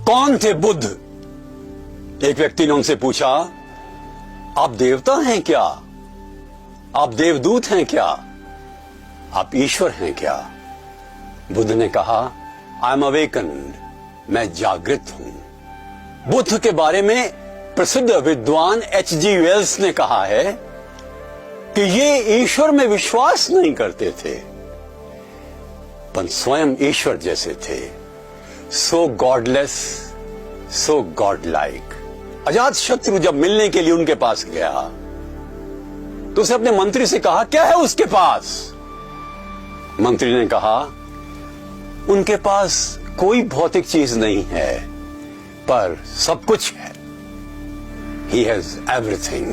कौन थे बुद्ध? एक व्यक्ति ने उनसे पूछा, आप देवता हैं क्या? आप देवदूत हैं क्या? आप ईश्वर हैं क्या? बुद्ध ने कहा, आई एम अवेकन्ड, मैं जागृत हूं। बुद्ध के बारे में प्रसिद्ध विद्वान H.G. वेल्स ने कहा है कि ये ईश्वर में विश्वास नहीं करते थे, पर स्वयं ईश्वर जैसे थे। सो गॉडलेस, सो गॉड लाइक। अजातशत्रु जब मिलने के लिए उनके पास गया तो उसे अपने मंत्री से कहा, क्या है उसके पास? मंत्री ने कहा, उनके पास कोई भौतिक चीज नहीं है, पर सब कुछ है। He has everything।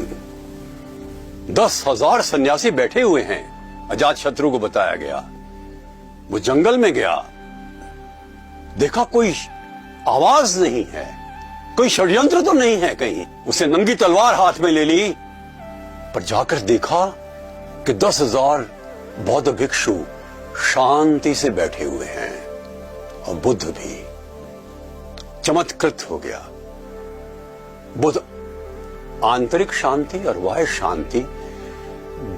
10,000 सन्यासी बैठे हुए हैं, अजातशत्रु को बताया गया। वो जंगल में गया, देखा कोई आवाज नहीं है, कोई षड्यंत्र तो नहीं है कहीं। उसे नंगी तलवार हाथ में ले ली, पर जाकर देखा कि 10,000 बौद्ध भिक्षु शांति से बैठे हुए हैं और बुद्ध भी। चमत्कृत हो गया। बुद्ध आंतरिक शांति और बाह्य शांति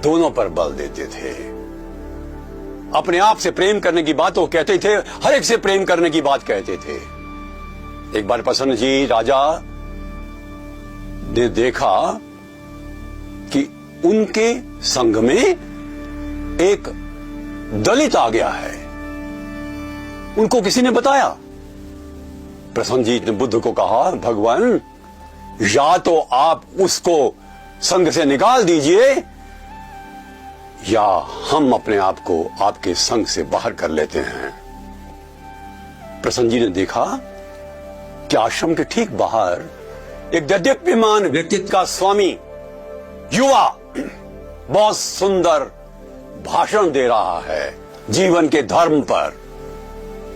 दोनों पर बल देते थे। अपने आप से प्रेम करने की बात वो कहते थे, हर एक से प्रेम करने की बात कहते थे। एक बार प्रसन्न जी राजा ने देखा कि उनके संघ में एक दलित आ गया है। उनको किसी ने बताया। प्रसन्न जी ने बुद्ध को कहा, भगवान, या तो आप उसको संघ से निकाल दीजिए, या हम अपने आप को आपके संघ से बाहर कर लेते हैं। प्रसन्न जी ने देखा कि आश्रम के ठीक बाहर एक देदीप्यमान व्यक्तित्व का स्वामी युवा बहुत सुंदर भाषण दे रहा है जीवन के धर्म पर।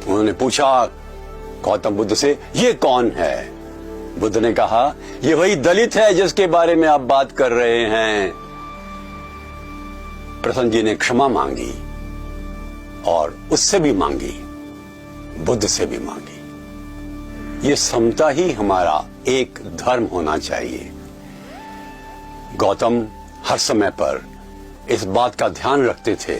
उन्होंने पूछा गौतम बुद्ध से, ये कौन है? बुद्ध ने कहा, ये वही दलित है जिसके बारे में आप बात कर रहे हैं। प्रसन्न जी ने क्षमा मांगी और उससे भी मांगी, बुद्ध से भी मांगी। ये समता ही हमारा एक धर्म होना चाहिए। गौतम हर समय पर इस बात का ध्यान रखते थे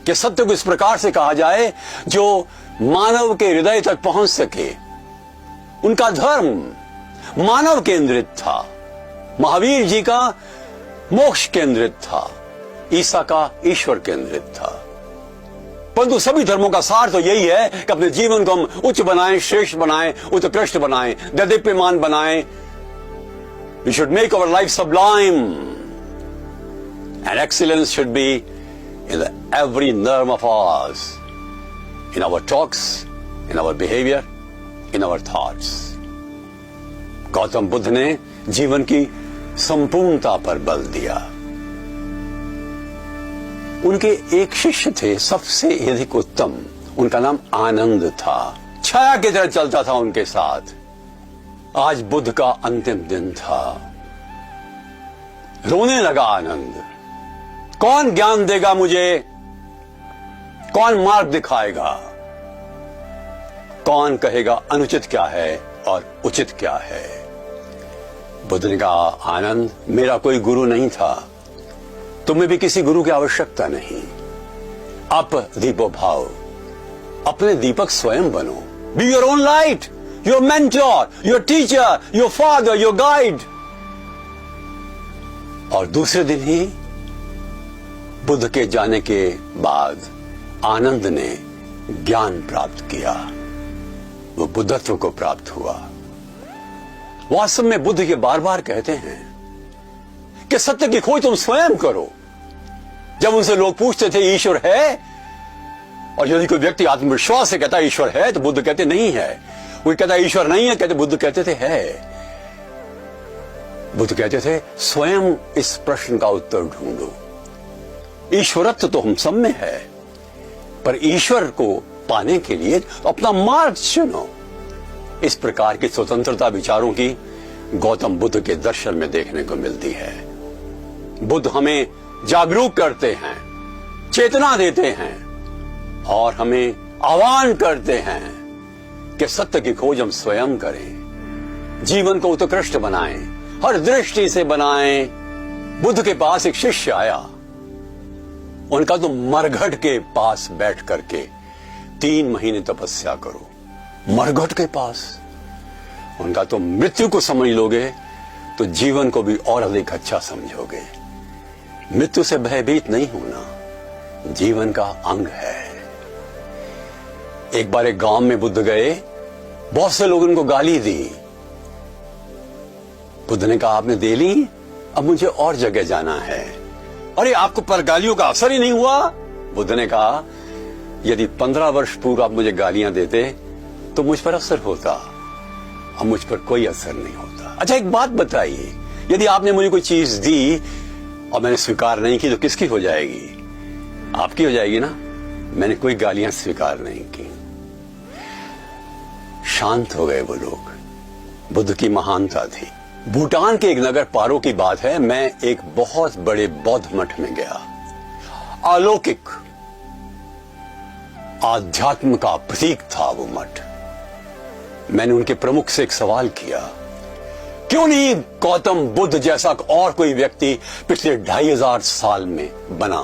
कि सत्य को इस प्रकार से कहा जाए जो मानव के हृदय तक पहुंच सके। उनका धर्म मानव केंद्रित था, महावीर जी का मोक्ष केंद्रित था, ईसा का ईश्वर केंद्रित था। परंतु सभी धर्मों का सार तो यही है कि अपने जीवन को हम उच्च बनाएं, श्रेष्ठ बनाएं, उत्कृष्ट बनाएं, देदीप्यमान बनाएं। We should make our life sublime, and excellence should be in every nerve of ours, in our talks, in our behavior, in our thoughts। Gautam Buddha ने जीवन की संपूर्णता पर बल दिया। उनके एक शिष्य थे सबसे अधिक उत्तम, उनका नाम आनंद था। छाया की तरह चलता था उनके साथ। आज बुद्ध का अंतिम दिन था। रोने लगा आनंद। कौन ज्ञान देगा मुझे? कौन मार्ग दिखाएगा? कौन कहेगा अनुचित क्या है और उचित क्या है? बुद्ध ने कहा, आनंद, मेरा कोई गुरु नहीं था, तुम्हें भी किसी गुरु की आवश्यकता नहीं। अप दीपो भाव, अपने दीपक स्वयं बनो। Be your own light, your mentor, your teacher, your father, your guide. और दूसरे दिन ही बुद्ध के जाने के बाद आनंद ने ज्ञान प्राप्त किया, वो बुद्धत्व को प्राप्त हुआ। वास्तव में बुद्ध ये बार बार कहते हैं कि सत्य की खोज तुम स्वयं करो। जब उनसे लोग पूछते थे ईश्वर है, और यदि कोई व्यक्ति आत्मविश्वास से कहता है ईश्वर है, तो बुद्ध कहते नहीं है। कोई कहता है ईश्वर नहीं है, कहते बुद्ध कहते थे है। बुद्ध कहते थे स्वयं इस प्रश्न का उत्तर ढूंढो। ईश्वरत्व तो हम सब में है, पर ईश्वर को पाने के लिए अपना मार्ग चुनो। इस प्रकार की स्वतंत्रता विचारों की गौतम बुद्ध के दर्शन में देखने को मिलती है। बुद्ध हमें जागरूक करते हैं, चेतना देते हैं और हमें आह्वान करते हैं कि सत्य की खोज हम स्वयं करें, जीवन को उत्कृष्ट बनाएं, हर दृष्टि से बनाएं। बुद्ध के पास एक शिष्य आया, उनका तो मरघट के पास बैठ करके 3 महीने तपस्या करो। मरघट के पास, उनका तो मृत्यु को समझ लोगे तो जीवन को भी और अधिक अच्छा समझोगे। मृत्यु से भयभीत नहीं होना जीवन का अंग है। एक बार एक गांव में बुद्ध गए, बहुत से लोगों उनको गाली दी। बुद्ध ने कहा आपने दे ली, अब मुझे और जगह जाना है। अरे आपको पर गालियों का असर ही नहीं हुआ? बुद्ध ने कहा यदि 15 वर्ष पूर्व आप मुझे गालियां देते तो मुझ पर असर होता, अब मुझ पर कोई असर नहीं होता। अच्छा एक बात बताइए, यदि आपने मुझे कोई चीज दी और मैंने स्वीकार नहीं की तो किसकी हो जाएगी? आपकी हो जाएगी ना। मैंने कोई गालियां स्वीकार नहीं की। शांत हो गए वो लोग। बुद्ध की महानता थी। भूटान के एक नगर पारो की बात है, मैं एक बहुत बड़े बौद्ध मठ में गया। अलौकिक आध्यात्म का प्रतीक था वो मठ। मैंने उनके प्रमुख से एक सवाल किया, क्यों नहीं गौतम बुद्ध जैसा और कोई व्यक्ति पिछले 2500 साल में बना?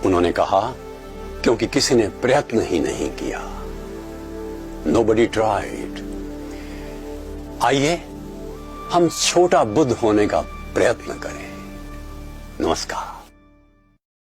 उन्होंने कहा क्योंकि किसी ने प्रयत्न ही नहीं किया। Nobody tried। आइए हम छोटा बुद्ध होने का प्रयत्न करें। नमस्कार।